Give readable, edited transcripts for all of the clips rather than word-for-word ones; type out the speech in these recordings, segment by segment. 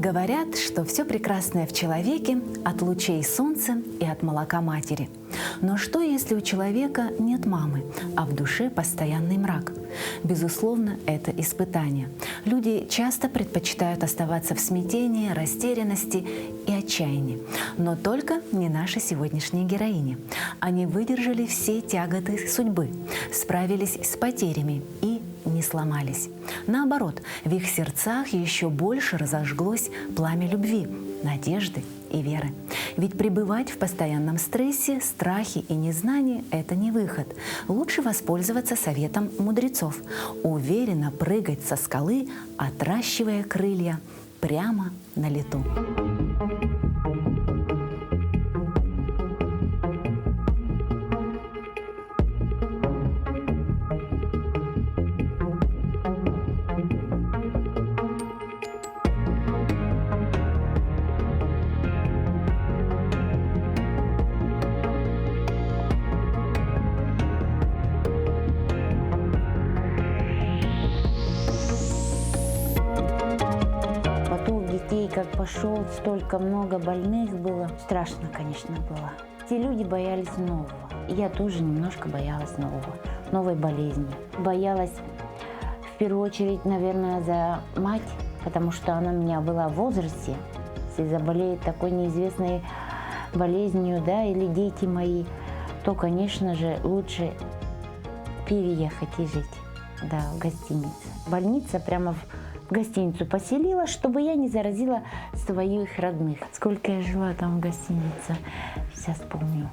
Говорят, что все прекрасное в человеке от лучей солнца и от молока матери. Но что, если у человека нет мамы, а в душе постоянный мрак? Безусловно, это испытание. Люди часто предпочитают оставаться в смятении, растерянности и отчаянии. Но только не наши сегодняшние героини. Они выдержали все тяготы судьбы, справились с потерями и не сломались. Наоборот, в их сердцах еще больше разожглось пламя любви, надежды и веры. Ведь пребывать в постоянном стрессе, страхе и незнании – это не выход. Лучше воспользоваться советом мудрецов. Уверенно прыгать со скалы, отращивая крылья прямо на лету. Как пошел, столько много больных было. Страшно, конечно, было. Те люди боялись нового. Я тоже немножко боялась новой болезни. Боялась в первую очередь, наверное, за мать, потому что она у меня была в возрасте. Если заболеет такой неизвестной болезнью, да, или дети мои, то, конечно же, лучше переехать и жить, да, в гостинице. Больница прямо в гостиницу поселила, чтобы я не заразила своих родных. Сколько я жила там в гостинице, сейчас помню,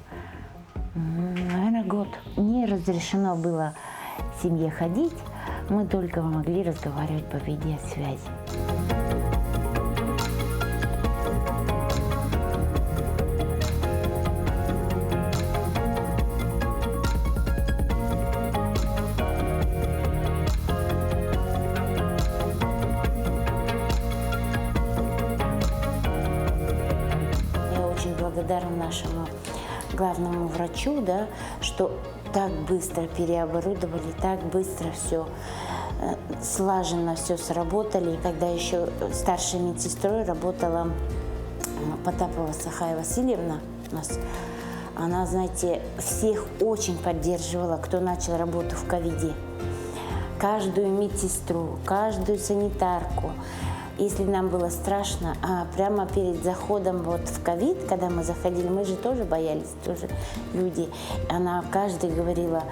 наверное, год. Не разрешено было в семье ходить, мы только могли разговаривать по видеосвязи. Благодарна нашему главному врачу, да, что так быстро переоборудовали, так быстро все слаженно все сработали. И когда еще старшей медсестрой работала Потапова Сахая Васильевна у нас, она, знаете, всех очень поддерживала, кто начал работу в ковиде. Каждую медсестру, каждую санитарку. Если нам было страшно, прямо перед заходом вот в ковид, когда мы заходили, мы же тоже боялись, тоже люди. Она каждый говорила: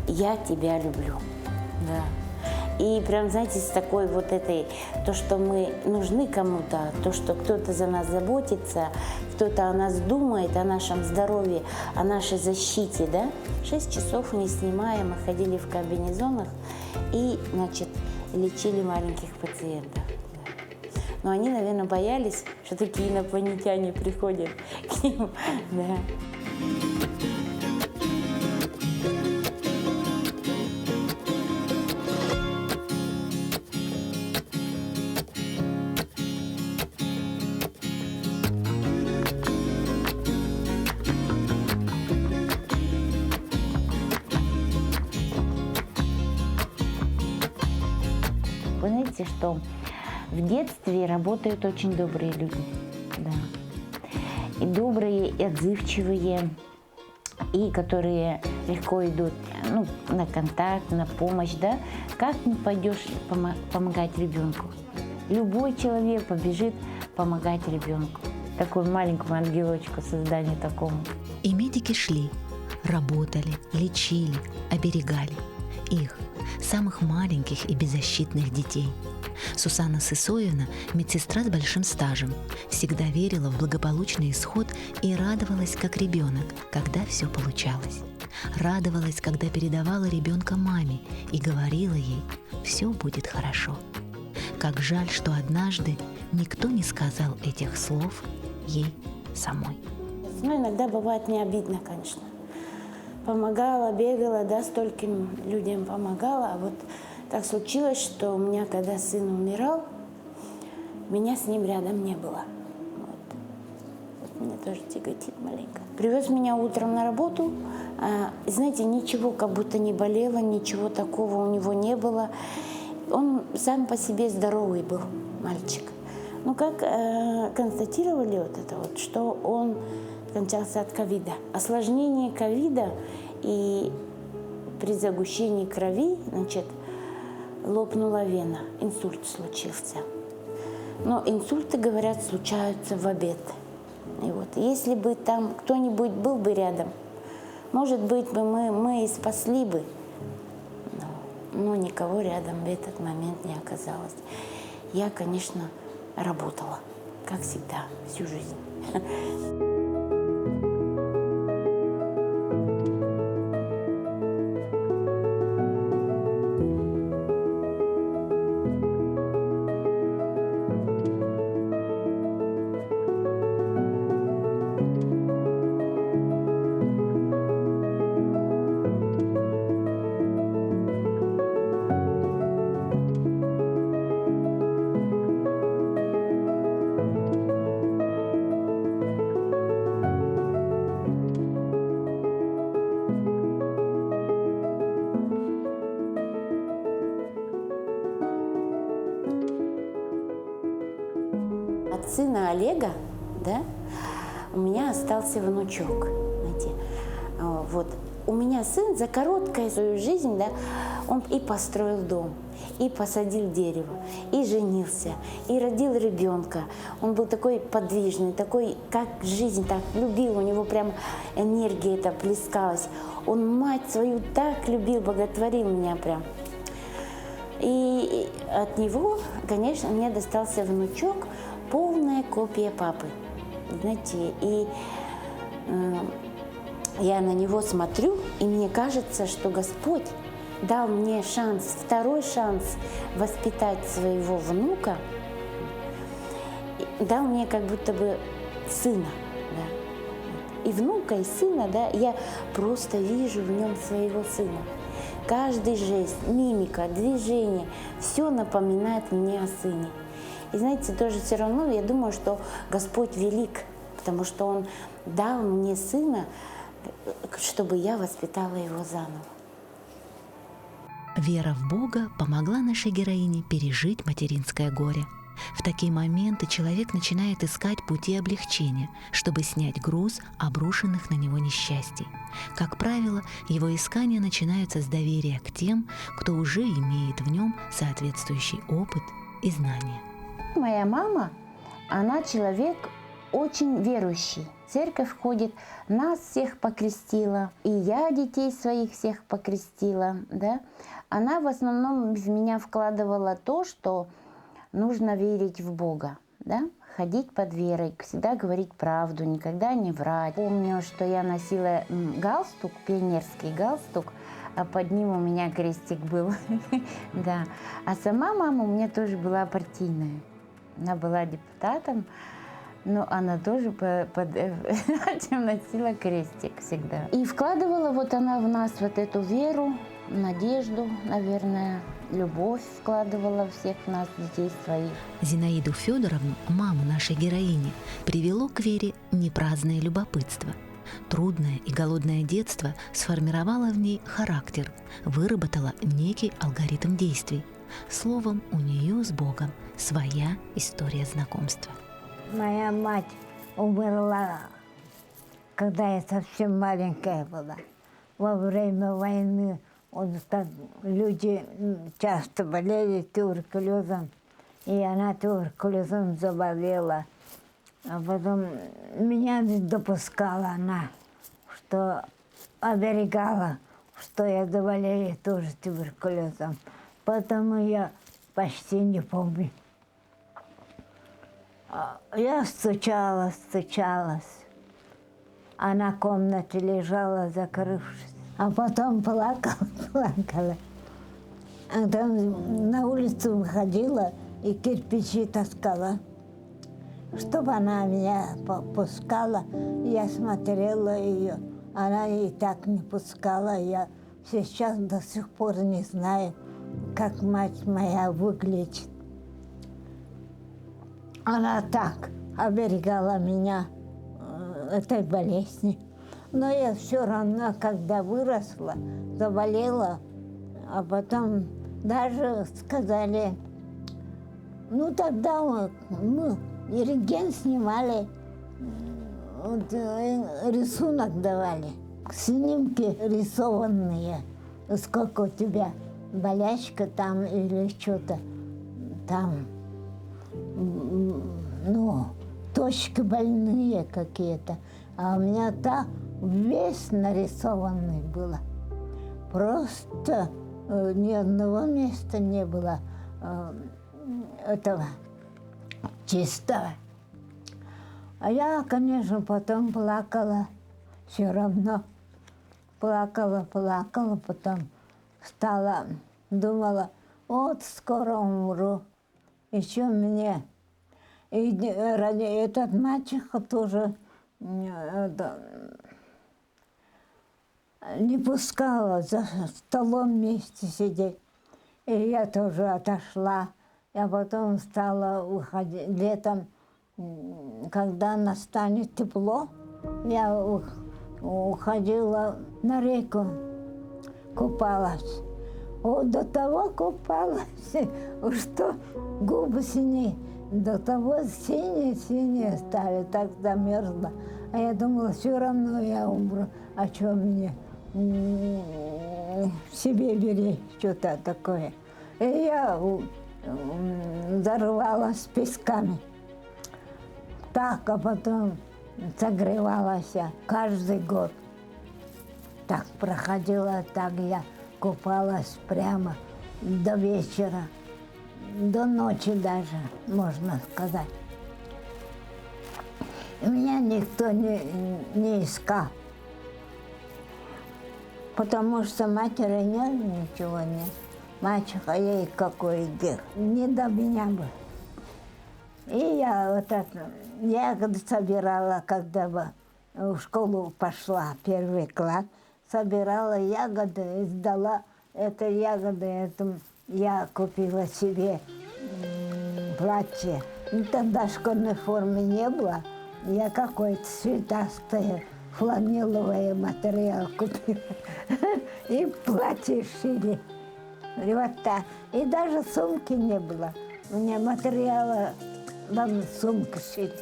«Я тебя люблю». Да. И прям, знаете, с такой вот этой, то, что мы нужны кому-то, то, что кто-то за нас заботится, кто-то о нас думает, о нашем здоровье, о нашей защите, да. 6 часов не снимая, мы ходили в комбинезонах и, значит, лечили маленьких пациентов. Но они, наверное, боялись, что такие инопланетяне приходят к ним. Да. Вы знаете, что в детстве работают очень добрые люди, да. И добрые, и отзывчивые, и которые легко идут, ну, на контакт, на помощь, да. Как не пойдешь помогать ребенку? Любой человек побежит помогать ребенку. Такому маленькому ангелочку, созданию такому. И медики шли, работали, лечили, оберегали их, самых маленьких и беззащитных детей. Сусанна Сысоевна, медсестра с большим стажем, всегда верила в благополучный исход и радовалась как ребенок, когда все получалось. Радовалась, когда передавала ребенка маме и говорила ей: «Все будет хорошо». Как жаль, что однажды никто не сказал этих слов ей самой. Ну, иногда бывает не обидно, конечно. Помогала, бегала, да, стольким людям помогала, а вот так случилось, что у меня, когда сын умирал, меня с ним рядом не было. Вот. Меня тоже тяготит маленько. Привез меня утром на работу, знаете, ничего как будто не болело, ничего такого у него не было. Он сам по себе здоровый был, мальчик. Ну, как констатировали вот это вот, что он скончался от ковида. Осложнение ковида, и при загущении крови, значит, лопнула вена, инсульт случился. Но инсульты, говорят, случаются в обед. И вот, если бы там кто-нибудь был бы рядом, может быть, мы и спасли бы. Но никого рядом в этот момент не оказалось. Я, конечно, работала, как всегда, всю жизнь. От сына Олега, да, у меня остался внучок. Знаете, вот. У меня сын за короткую свою жизнь, да, он и построил дом, и посадил дерево, и женился, и родил ребенка. Он был такой подвижный, такой, как жизнь, так любил, у него прям энергия эта плескалась. Он мать свою так любил, боготворил меня прям. И от него, конечно, мне достался внучок, полная копия папы, знаете, и я на него смотрю, и мне кажется, что Господь дал мне шанс, второй шанс воспитать своего внука, дал мне как будто бы сына, да. И внука, и сына, да, я просто вижу в нем своего сына. Каждый жест, мимика, движение, все напоминает мне о сыне. И знаете, тоже все равно я думаю, что Господь велик, потому что Он дал мне сына, чтобы я воспитала его заново. Вера в Бога помогла нашей героине пережить материнское горе. В такие моменты человек начинает искать пути облегчения, чтобы снять груз обрушенных на него несчастий. Как правило, его искания начинаются с доверия к тем, кто уже имеет в нем соответствующий опыт и знания. Моя мама, она человек очень верующий. В церковь ходит, нас всех покрестила, и я детей своих всех покрестила. Да? Она в основном в меня вкладывала то, что нужно верить в Бога, да? Ходить под верой, всегда говорить правду, никогда не врать. Помню, что я носила галстук, пионерский галстук, а под ним у меня крестик был. Да. А сама мама у меня тоже была партийная. Она была депутатом, но она тоже под этим носила крестик всегда. И вкладывала вот она в нас вот эту веру, надежду, наверное, любовь вкладывала всех в нас, детей своих. Зинаиду Федоровну, маму нашей героини, привело к вере непраздное любопытство. Трудное и голодное детство сформировало в ней характер, выработало некий алгоритм действий. Словом, у нее с Богом своя история знакомства. Моя мать умерла, когда я совсем маленькая была. Во время войны люди часто болели туберкулезом, и она туберкулезом заболела. А потом меня не допускала она, что оберегала, что я заболею тоже туберкулезом. Поэтому я почти не помню. Я стучалась. А на комнате лежала, закрывшись. А потом плакала. А там на улицу выходила и кирпичи таскала. Чтобы она меня пускала, я смотрела ее. Она и так не пускала. Я сейчас до сих пор не знаю, как мать моя выглядит. Она так оберегала меня этой болезни. Но я все равно, когда выросла, заболела, а потом даже сказали, Ну, тогда мы и рентген снимали, вот, рисунок давали. Снимки рисованные. Сколько у тебя болячка там или что-то там. Ну, точки больные какие-то. А у меня так весь нарисованный было. Просто ни одного места не было этого чистого. А я, конечно, потом плакала, все равно. Плакала, потом встала, думала, вот скоро умру, еще мне. И этот мачеха тоже не пускала за столом вместе сидеть. И я тоже отошла. Я потом стала уходить летом, когда настанет тепло, я уходила на реку, купалась. Вот до того купалась, что губы синие, до того синие стали, так замерзла. А я думала, все равно я умру, а что мне в себе беречь, что-то такое. И я зарывалась песками. Так, а потом согревалась я каждый год. Так проходила, так я купалась прямо до вечера, до ночи даже, можно сказать. И меня никто не искал, потому что матери нет, ничего нет. Мачеха, ей какой дел, не до меня бы. И я вот это, ягоды собирала, когда бы в школу пошла, первый класс, собирала ягоды и сдала это ягоды, это я купила себе платье. Ну, тогда школьной формы не было, я какой-то цветастое фланеловый материал купила, и платье шили. И вот так. И даже сумки не было. У меня материала вам сумка шили.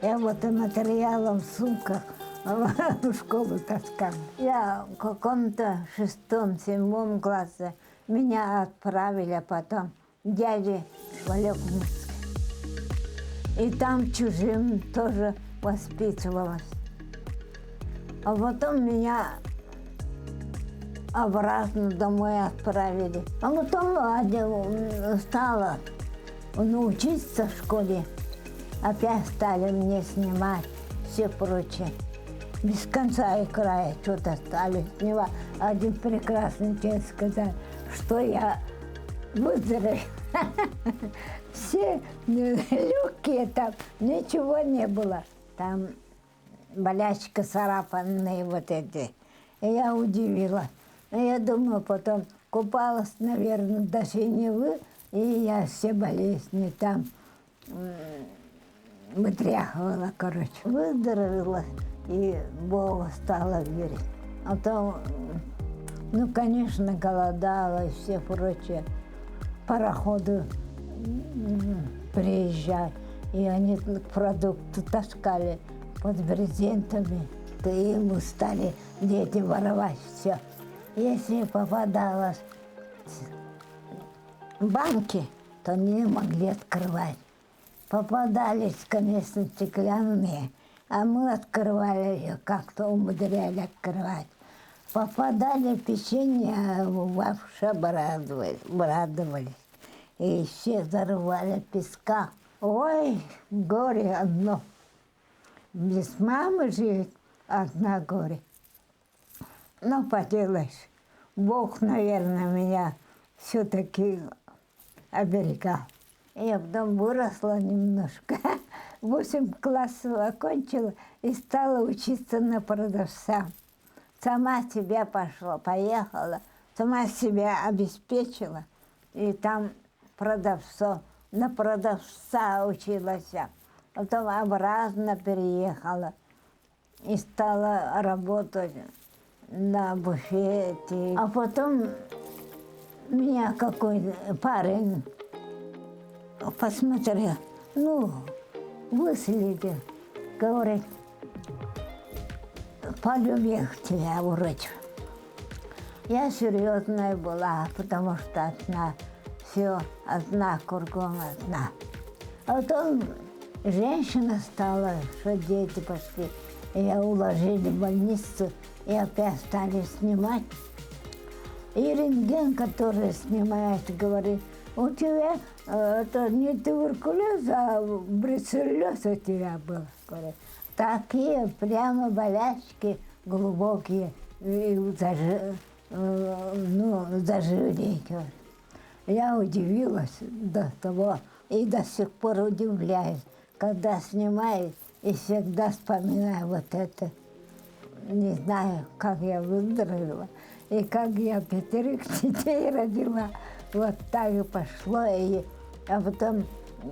Я вот и материалом в сумках в школу таскала. Я в каком-то 6-7 классе меня отправили потом дяде Валек в Москве. И там чужим тоже воспитывалась. А потом меня обратно домой отправили. А потом стала учиться в школе. Опять стали мне снимать все прочее. Без конца и края что-то стали снимать. Один прекрасный день сказал, что я выздоровела. Все легкие там, ничего не было. Там болячка царапанные вот эти. И я удивилась. Я думаю, потом купалась, наверное, до синевы, и я все болезни там вытряхивала, короче. Выздоровела, и Богу стала верить. А то, ну, конечно, голодала и все прочее. Пароходы приезжали, и они продукты таскали под брезентами. И ему стали дети воровать все. Если попадалось банки, то не могли открывать. Попадались, конечно, стеклянные, а мы открывали ее, как-то умудряли открывать. Попадали печенье, а вообще обрадовались. И все зарывали песка. Ой, горе одно. Без мамы жить одна горе. Ну, поделаешь, Бог, наверное, меня все-таки оберегал. Я потом выросла немножко, 8 классов окончила и стала учиться на продавца. Сама себя поехала, сама себя обеспечила. И там на продавца училась. Потом обратно переехала и стала работать на буфете. А потом меня какой-то парень посмотрел, ну, выследил, говорит, полюбил тебя врач. Я серьезная была, потому что одна, все одна, кругом одна. А потом женщина стала, что дети пошли. Ее уложили в больницу и опять стали снимать. И рентген, который снимает, говорит, у тебя это не туберкулез, а бруцеллез у тебя был. Говорит. Такие прямо болячки глубокие, зажили. Я удивилась до того и до сих пор удивляюсь, когда снимаю и всегда вспоминаю вот это. Не знаю, как я выздоровела и как я 5 детей родила. Вот так и пошло. А потом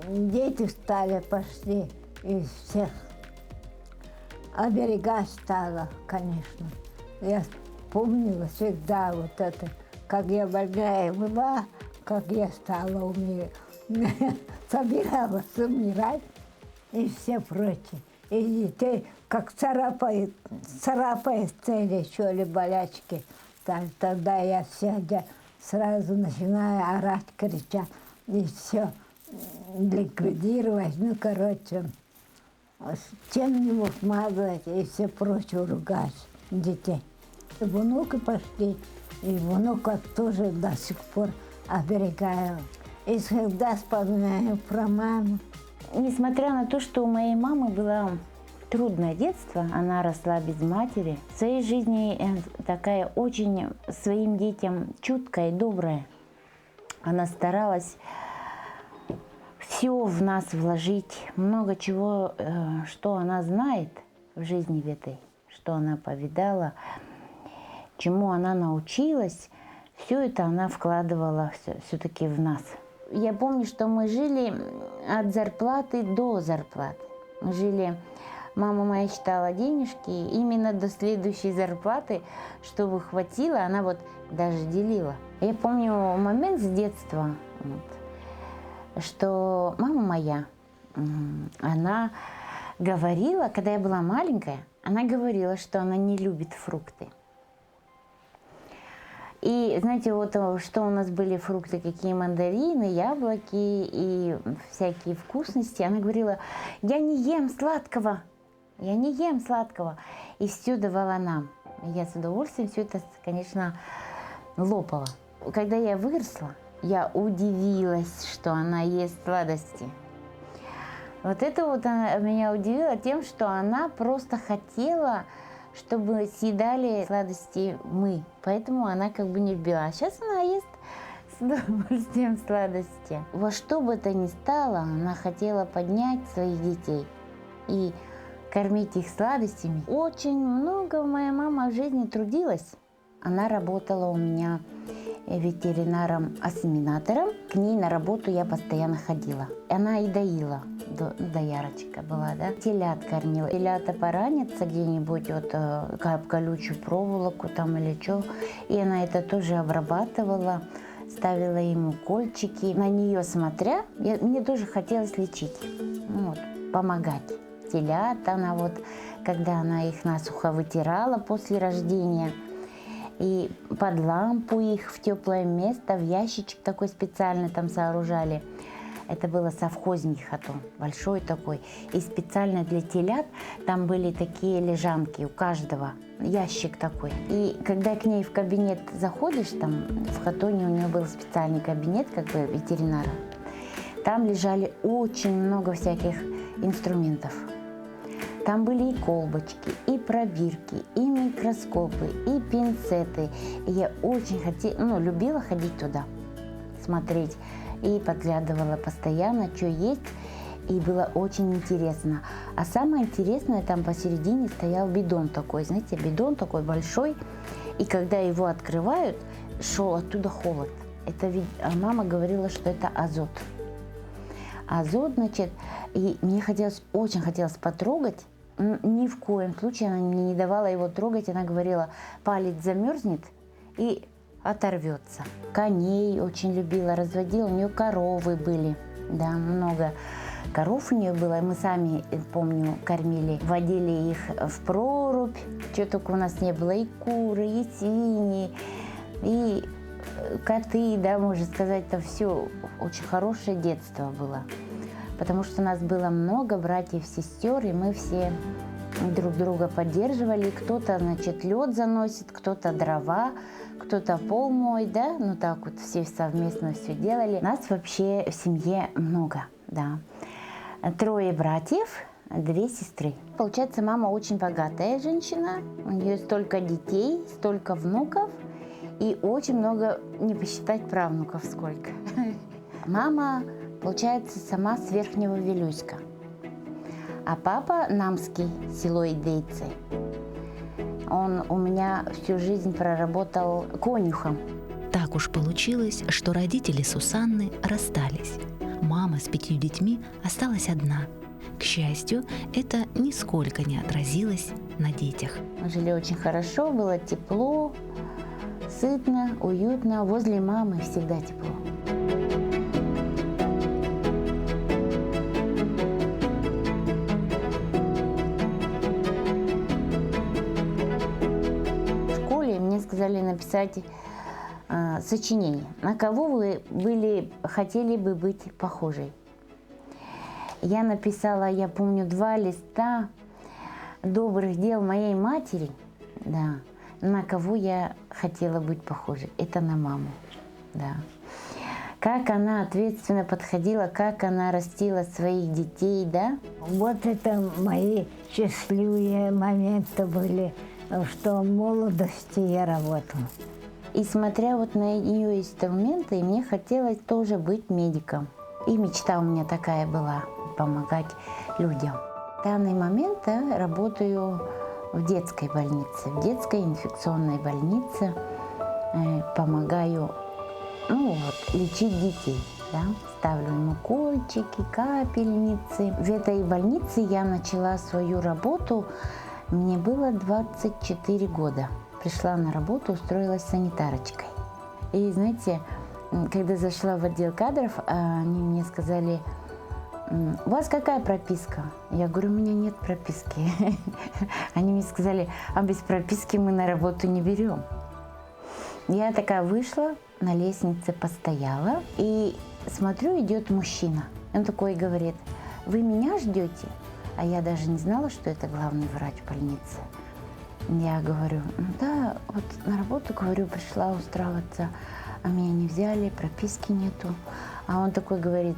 дети стали, пошли из всех. Оберегать стала, конечно. Я помнила всегда вот это, как я больная была, как я стала умирать, собиралась умирать и все прочее. И детей как царапает цели, что ли, болячки. Тогда я сядя сразу начинаю орать, кричать, и все ликвидировать. Ну, короче, чем-нибудь мазать и все прочее ругать детей. Внуки пошли, и внуков тоже до сих пор оберегаю. И всегда вспоминаю про маму. Несмотря на то, что у моей мамы было трудное детство, она росла без матери, в своей жизни такая очень своим детям чуткая и добрая. Она старалась все в нас вложить, много чего, что она знает в жизни в этой, что она повидала, чему она научилась, все это она вкладывала все-таки в нас. Я помню, что мы жили от зарплаты до зарплаты. Мы жили, мама моя считала денежки, именно до следующей зарплаты, чтобы хватило, она вот даже делила. Я помню момент с детства, что мама моя, она говорила, когда я была маленькая, она говорила, что она не любит фрукты. И знаете, вот что у нас были фрукты, какие мандарины, яблоки и всякие вкусности. Она говорила, я не ем сладкого, я не ем сладкого. И все давала нам. Я с удовольствием все это, конечно, лопала. Когда я выросла, я удивилась, что она ест сладости. Вот это вот меня удивило тем, что она просто хотела, чтобы съедали сладости мы. Поэтому она как бы не любила. А сейчас она ест с удовольствием сладости. Во что бы то ни стало, она хотела поднять своих детей и кормить их сладостями. Очень много моя мама в жизни трудилась. Она работала у меня ветеринаром-ассиминатором. К ней на работу я постоянно ходила. Она и доила. Доярочка была, да? Телят кормила. Телята поранятся где-нибудь, вот колючую проволоку там или что. И она это тоже обрабатывала, ставила ему кольчики. На нее смотря, мне тоже хотелось лечить, вот, помогать. Телят она вот, когда она их насухо вытирала после рождения, и под лампу их в теплое место, в ящичек такой специальный там сооружали. Это было совхозный хатон, большой такой. И специально для телят там были такие лежанки у каждого, ящик такой. И когда к ней в кабинет заходишь, там в хатоне у нее был специальный кабинет, как бы ветеринара, там лежали очень много всяких инструментов. Там были и колбочки, и пробирки, и микроскопы, и пинцеты. И я очень любила ходить туда, смотреть. И подглядывала постоянно, что есть. И было очень интересно. А самое интересное, там посередине стоял бидон такой, знаете, бидон такой большой. И когда его открывают, шел оттуда холод. Это мама говорила, что это азот. Азот, значит, и мне очень хотелось потрогать. Ни в коем случае она мне не давала его трогать. Она говорила, палец замерзнет и оторвется. Коней очень любила, разводила, у нее коровы были. Да, много коров у нее было. Мы сами, помню, кормили, водили их в прорубь. Чего только у нас не было. И куры, и свиньи, и коты, да, можно сказать, это все очень хорошее детство было. Потому что у нас было много братьев, сестер, и мы все друг друга поддерживали. Кто-то, значит, лед заносит, кто-то дрова, кто-то пол моет, да, ну так вот все совместно все делали. Нас вообще в семье много, да. 3 братьев, 2 сестры. Получается, мама очень богатая женщина, у нее столько детей, столько внуков и очень много, не посчитать правнуков сколько. Мама, получается, сама с Верхнего Вилюйска, а папа намский, село Идейцы. Он у меня всю жизнь проработал конюхом. Так уж получилось, что родители Сусанны расстались. Мама с 5 детьми осталась одна. К счастью, это нисколько не отразилось на детях. Мы жили очень хорошо, было тепло, сытно, уютно. Возле мамы всегда тепло. В школе мне сказали написать сочинение. На кого вы хотели бы быть похожей? Я написала, я помню, 2 листа добрых дел моей матери, да, на кого я хотела быть похожей. Это на маму, да. Как она ответственно подходила, как она растила своих детей, да. Вот это мои счастливые моменты были, что в молодости я работала. И смотря вот на ее инструменты, мне хотелось тоже быть медиком. И мечта у меня такая была – помогать людям. В данный момент я работаю в детской больнице, в детской инфекционной больнице. Помогаю лечить детей. Да? Ставлю им укольчики, капельницы. В этой больнице я начала свою работу, мне было 24 года. Пришла на работу, устроилась санитарочкой. И знаете, когда зашла в отдел кадров, они мне сказали: у вас какая прописка? Я говорю, у меня нет прописки. Они мне сказали, а без прописки мы на работу не берем. Я такая вышла, на лестнице постояла и смотрю, идет мужчина. Он такой говорит, вы меня ждете? А я даже не знала, что это главный врач больницы. Я говорю, да, вот на работу, говорю, пришла устраиваться, а меня не взяли, прописки нету. А он такой говорит,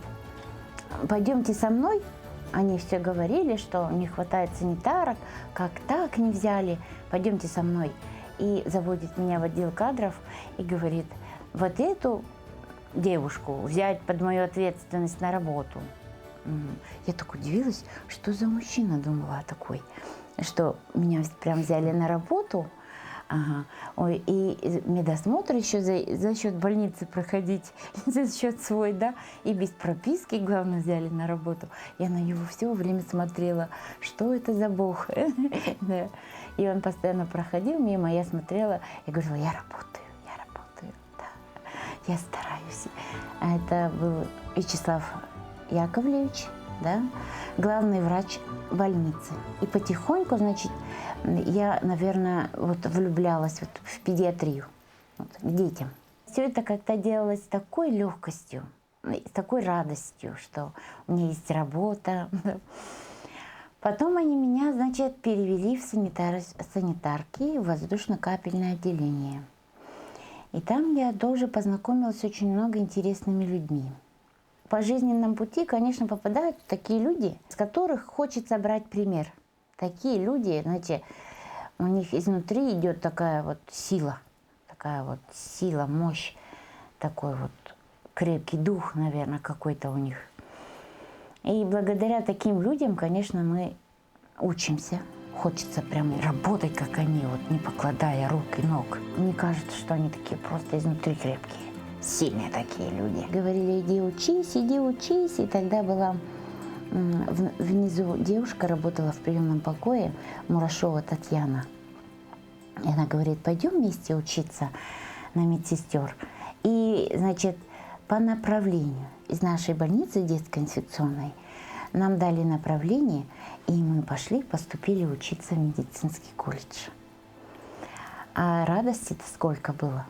пойдемте со мной. Они все говорили, что не хватает санитарок, как так не взяли, пойдемте со мной. И заводит меня в отдел кадров и говорит, вот эту девушку взять под мою ответственность на работу. Я так удивилась, что за мужчина, думала такой, что меня прям взяли на работу. Ага. Ой, и медосмотр еще за счет больницы проходить, за счет свой, да, и без прописки, главное, взяли на работу. Я на него все время смотрела, что это за бог. И он постоянно проходил мимо, я смотрела, и говорила, я работаю, да, я стараюсь. А это был Вячеслав Яковлевич, да, главный врач больницы. И потихоньку, значит, я, наверное, вот влюблялась вот в педиатрию, вот, к детям. Все это как-то делалось с такой легкостью, с такой радостью, что у меня есть работа. Потом они меня, значит, перевели в санитарки в воздушно-капельное отделение. И там я тоже познакомилась с очень много интересными людьми. По жизненному пути, конечно, попадают такие люди, с которых хочется брать пример. Такие люди, знаете, у них изнутри идет такая вот сила, мощь, такой вот крепкий дух, наверное, какой-то у них. И благодаря таким людям, конечно, мы учимся. Хочется прям работать, как они, вот, не покладая рук и ног. Мне кажется, что они такие просто изнутри крепкие, сильные такие люди. Говорили, иди учись. И тогда была внизу девушка, работала в приемном покое, Мурашова Татьяна. И она говорит, пойдем вместе учиться на медсестер. И, значит, по направлению. из нашей больницы детской инфекционной нам дали направление, и мы поступили учиться в медицинский колледж. А радости-то сколько было.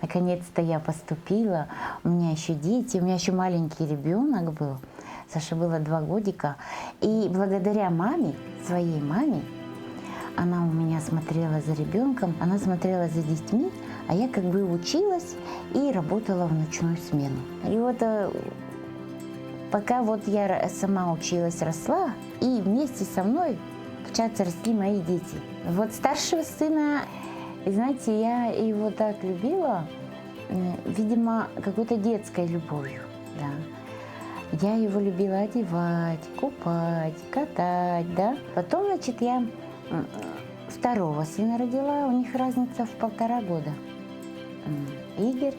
Наконец-то я поступила, у меня еще дети, у меня еще маленький ребенок был, Саше было 2 годика. И благодаря маме, своей маме, она у меня смотрела за ребенком, она смотрела за детьми, а я как бы училась и работала в ночную смену. И вот пока вот я сама училась, росла, и вместе со мной, получается, росли мои дети. Вот старшего сына, знаете, я его так любила, видимо, какой-то детской любовью, да. Я его любила одевать, купать, катать, да. Потом, значит, я второго сына родила, у них разница в 1,5 года. Игорь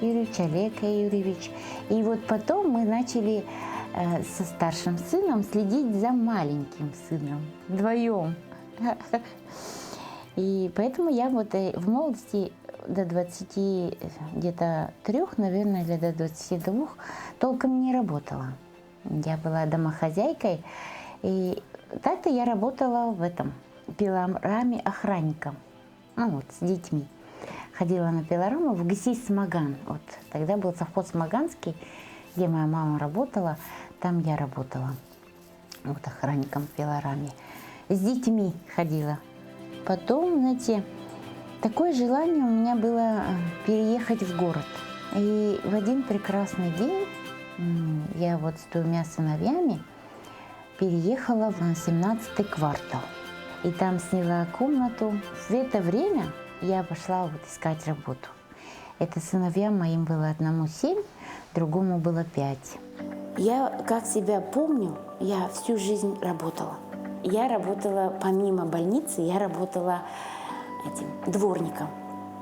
Юрьевич, Олег Юрьевич. И вот потом мы начали со старшим сыном следить за маленьким сыном, вдвоем. И поэтому я вот в молодости до 23, наверное, или до 22 толком не работала. Я была домохозяйкой, и так-то я работала в этом пилораме охранником, ну вот, с детьми. Ходила на пилораму в ГСИ Смоган. Вот, тогда был совхоз Смоганский, где моя мама работала, там я работала. Вот охранником в пилораме. С детьми ходила. Потом, знаете, такое желание у меня было переехать в город. И в один прекрасный день я вот с 2 сыновьями переехала в 17-й квартал. И там сняла комнату. В это время я пошла вот искать работу. Это сыновьям моим было одному 7, другому было 5. Я, как себя помню, я всю жизнь работала. Я работала, помимо больницы, я работала этим дворником.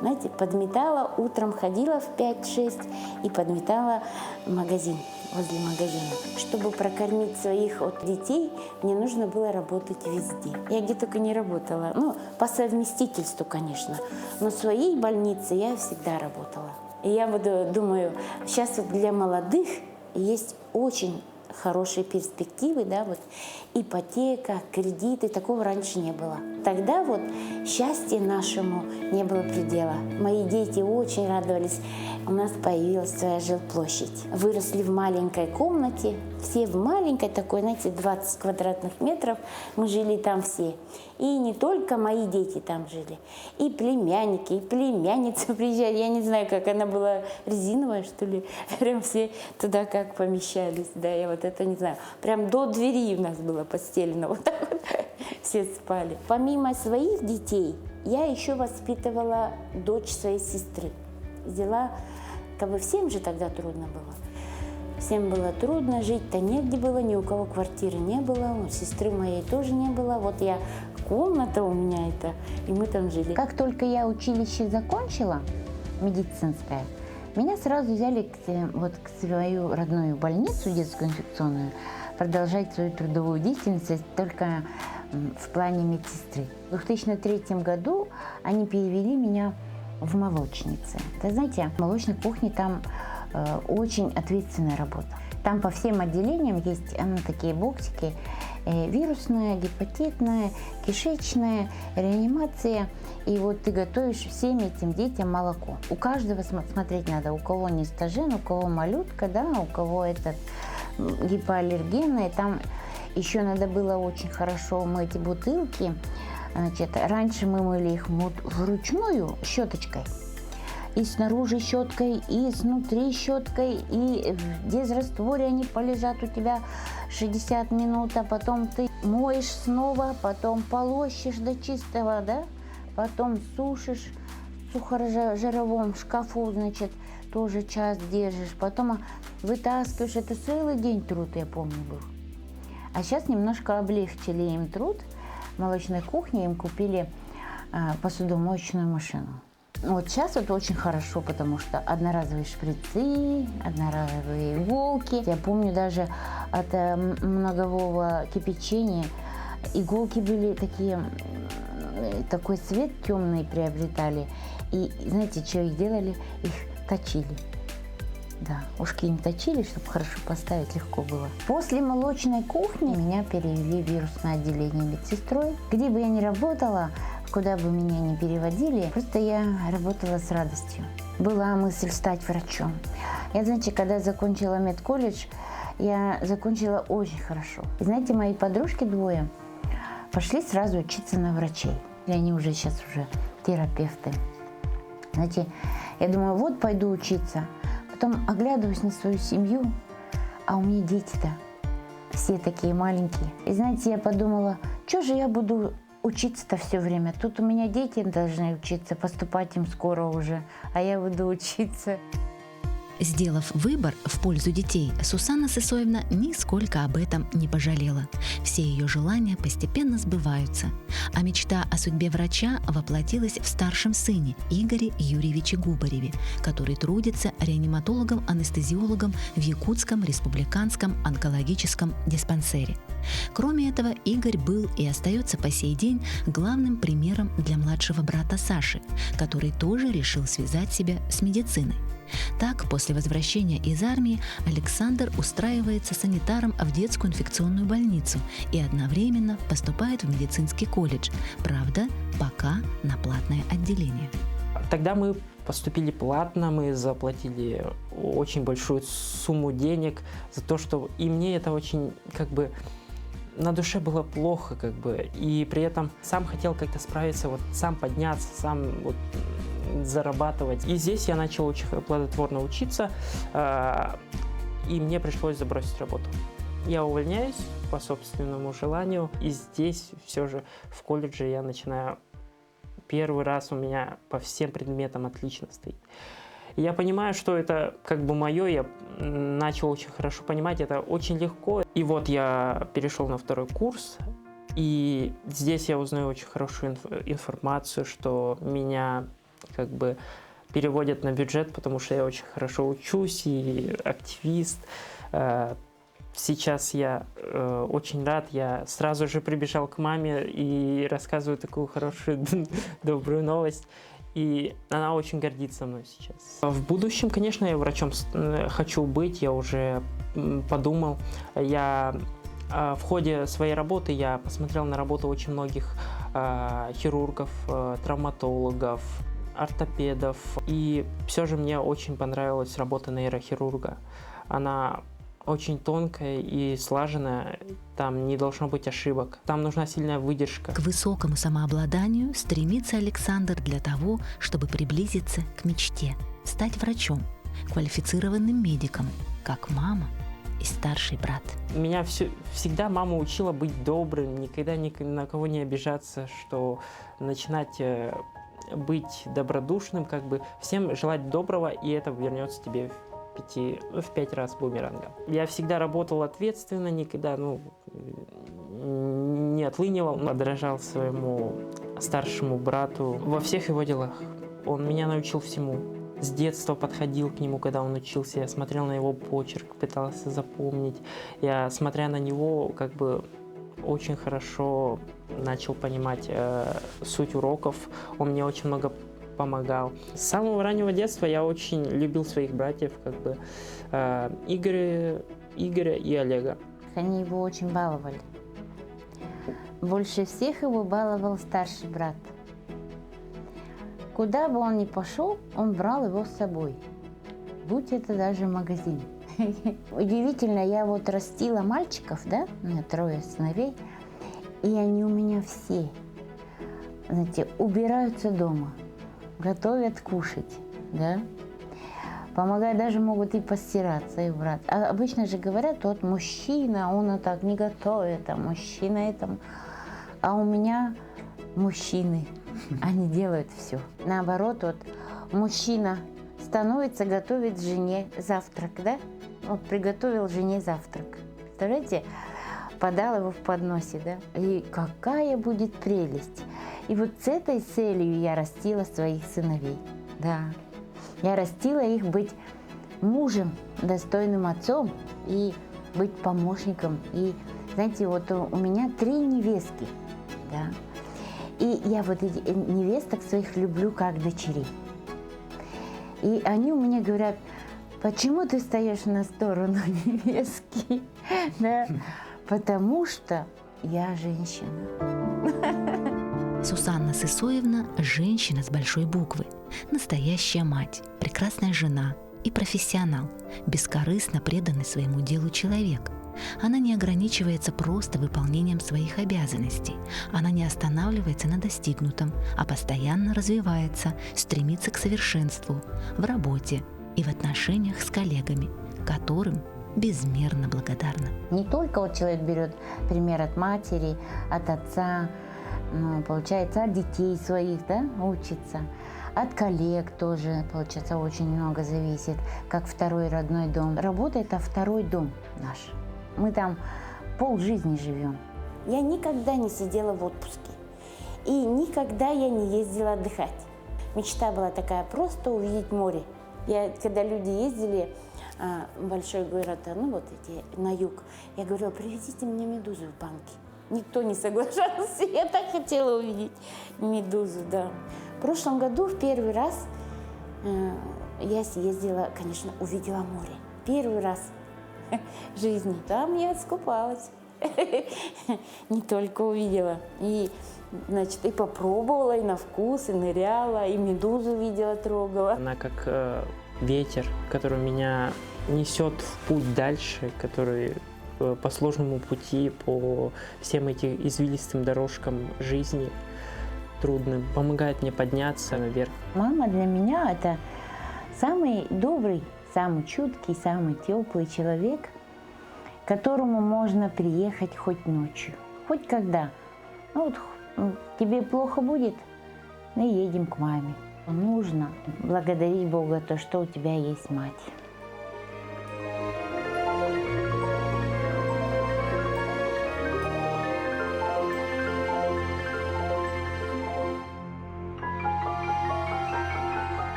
Знаете, подметала, утром ходила в 5-6 и подметала магазин, возле магазина. Чтобы прокормить своих детей, мне нужно было работать везде. Я где только не работала. Ну, по совместительству, конечно. Но в своей больнице я всегда работала. И я вот думаю, сейчас вот для молодых есть очень хорошие перспективы, да, вот ипотека, кредиты, такого раньше не было. Тогда вот счастье нашему не было предела. Мои дети очень радовались. У нас появилась своя жилплощадь. Выросли в маленькой комнате, все в маленькой такой, знаете, 20 квадратных метров. Мы жили там все. И не только мои дети там жили, и племянники, и племянницы приезжали. Я не знаю, как она была резиновая, что ли. Прям все туда как помещались. Да, я вот это не знаю. Прям до двери у нас было постелено. Вот так вот все спали. Помимо своих детей, я еще воспитывала дочь своей сестры. Взяла, как бы всем же тогда трудно было. Всем было трудно, жить-то негде было, ни у кого квартиры не было, у сестры моей тоже не было. Вот я, комната у меня это, и мы там жили. Как только я училище закончила, медицинское, меня сразу взяли к свою родную больницу, детскую инфекционную, продолжать свою трудовую деятельность только в плане медсестры. В 2003 году они перевели меня в молочницы. Вы знаете, в молочной кухне там очень ответственная работа. Там по всем отделениям есть такие боксики: вирусная, гепатитная, кишечная, реанимация. И вот ты готовишь всем этим детям молоко. У каждого смотреть надо, у кого нестажен, у кого малютка, да, у кого этот гипоаллергенный. Там еще надо было очень хорошо мыть бутылки. Значит, раньше мы мыли их вручную щеточкой. И снаружи щеткой, и снутри щеткой, и в дезрастворе они полежат у тебя 60 минут, а потом ты моешь снова, потом полощешь до чистого, да? Потом сушишь в сухожировом шкафу, значит, тоже час держишь, потом вытаскиваешь. Это целый день труд, я помню, был. А сейчас немножко облегчили им труд. В молочной кухне им купили посудомоечную машину. Вот сейчас вот очень хорошо, потому что одноразовые шприцы, одноразовые иголки. Я помню даже от многового кипячения иголки были такие, такой цвет темный приобретали. И знаете, что их делали? Их точили. Да, ушки не точили, чтобы хорошо поставить легко было. После молочной кухни меня перевели в вирусное отделение медсестрой. Где бы я ни работала, куда бы меня ни переводили, просто я работала с радостью. Была мысль стать врачом. Я, знаете, когда закончила медколледж, я закончила очень хорошо. И знаете, мои подружки двое пошли сразу учиться на врачей. И они уже сейчас уже терапевты. Знаете, я думаю, вот пойду учиться. Потом оглядываюсь на свою семью, а у меня дети-то все такие маленькие. И знаете, я подумала, что же я буду учиться-то все время? Тут у меня дети должны учиться, поступать им скоро уже, а я буду учиться. Сделав выбор в пользу детей, Сусанна Сысоевна нисколько об этом не пожалела. Все ее желания постепенно сбываются. А мечта о судьбе врача воплотилась в старшем сыне Игоре Юрьевиче Губареве, который трудится реаниматологом-анестезиологом в Якутском республиканском онкологическом диспансере. Кроме этого, Игорь был и остается по сей день главным примером для младшего брата Саши, который тоже решил связать себя с медициной. Так, после возвращения из армии Александр устраивается санитаром в детскую инфекционную больницу и одновременно поступает в медицинский колледж, правда, пока на платное отделение. Тогда мы поступили платно, мы заплатили очень большую сумму денег за то, что и мне это очень на душе было плохо, и при этом сам хотел как-то справиться, сам подняться, сам зарабатывать. И здесь я начал очень плодотворно учиться, и мне пришлось забросить работу. Я увольняюсь по собственному желанию, и здесь все же в колледже я начинаю. Первый раз у меня по всем предметам отлично стоит. Я понимаю, что это мое, я начал очень хорошо понимать, это очень легко. И вот я перешел на второй курс, и здесь я узнаю очень хорошую информацию, что меня переводят на бюджет, потому что я очень хорошо учусь и активист. Сейчас я очень рад, я сразу же прибежал к маме и рассказываю такую хорошую, добрую новость. И она очень гордится мной сейчас. В будущем, конечно, я врачом хочу быть, я уже подумал. В ходе своей работы я посмотрел на работу очень многих хирургов, травматологов, ортопедов. И все же мне очень понравилась работа нейрохирурга. Она очень тонкая и слаженная, там не должно быть ошибок, там нужна сильная выдержка. К высокому самообладанию стремится Александр для того, чтобы приблизиться к мечте – стать врачом, квалифицированным медиком, как мама и старший брат. Меня всегда мама учила быть добрым, никогда ни на кого не обижаться, что начинать быть добродушным, всем желать доброго, и это вернется тебе в 5 раз бумерангом. Я всегда работал ответственно, никогда не отлынивал, подражал своему старшему брату во всех его делах. Он меня научил всему. С детства подходил к нему, когда он учился, я смотрел на его почерк, пытался запомнить. Я, смотря на него, очень хорошо начал понимать суть уроков. Он мне очень много помогал. С самого раннего детства я очень любил своих братьев, Игоря и Олега. Они его очень баловали. Больше всех его баловал старший брат. Куда бы он ни пошел, он брал его с собой. Будь это даже магазин. Удивительно, я растила мальчиков, да, у меня 3 сыновей, и они у меня все, знаете, убираются дома, готовят кушать, да, помогают, даже могут и постираться, и брат. А обычно же говорят, мужчина, он так не готовит, а мужчина это... А у меня мужчины, они делают все. Наоборот, мужчина становится готовить жене завтрак, да? Приготовил жене завтрак. Представляете? Подал его в подносе, да? И какая будет прелесть. И с этой целью я растила своих сыновей, да. Я растила их быть мужем, достойным отцом и быть помощником. И, знаете, у меня 3 невестки, да. И я эти невесток своих люблю как дочерей. И они у меня говорят, Почему ты встаешь на сторону невестки? Да? Потому что я женщина. Сусанна Сысоевна – женщина с большой буквы, настоящая мать, прекрасная жена и профессионал, бескорыстно преданный своему делу человек. Она не ограничивается просто выполнением своих обязанностей, она не останавливается на достигнутом, а постоянно развивается, стремится к совершенству в работе и в отношениях с коллегами, которым безмерно благодарна. Не только вот человек берет пример от матери, от отца, получается, от детей своих, да, учится, от коллег тоже, получается, очень много зависит, как второй родной дом. Работа – это второй дом наш. Мы там полжизни живем. Я никогда не сидела в отпуске. И никогда я не ездила отдыхать. Мечта была такая, просто увидеть море. Когда люди ездили в большой город, вот эти, на юг, я говорила, привезите мне медузу в банке. Никто не соглашался, я так хотела увидеть медузу, да. В прошлом году в первый раз я съездила, конечно, увидела море. Первый раз в жизни. Там я искупалась. Не только увидела. И, значит, и попробовала, и на вкус, и ныряла, и медузу видела, трогала. Она как ветер, который меня несет в путь дальше, который по сложному пути, по всем этим извилистым дорожкам жизни трудным, помогает мне подняться наверх. Мама для меня – это самый добрый, самый чуткий, самый теплый человек, к которому можно приехать хоть ночью, хоть когда. Тебе плохо будет, мы едем к маме. Нужно благодарить Бога, то, что у тебя есть мать.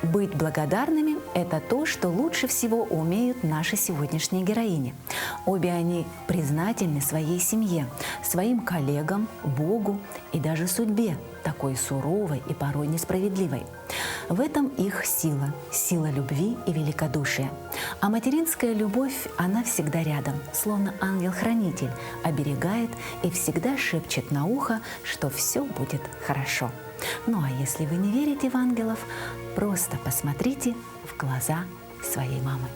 Быть благодарными – это то, что лучше всего умеют наши сегодняшние героини. Обе они признательны своей семье, своим коллегам, Богу и даже судьбе, такой суровой и порой несправедливой. В этом их сила, сила любви и великодушия. А материнская любовь, она всегда рядом, словно ангел-хранитель, оберегает и всегда шепчет на ухо, что все будет хорошо. Ну а если вы не верите в ангелов, просто посмотрите в глаза своей мамы.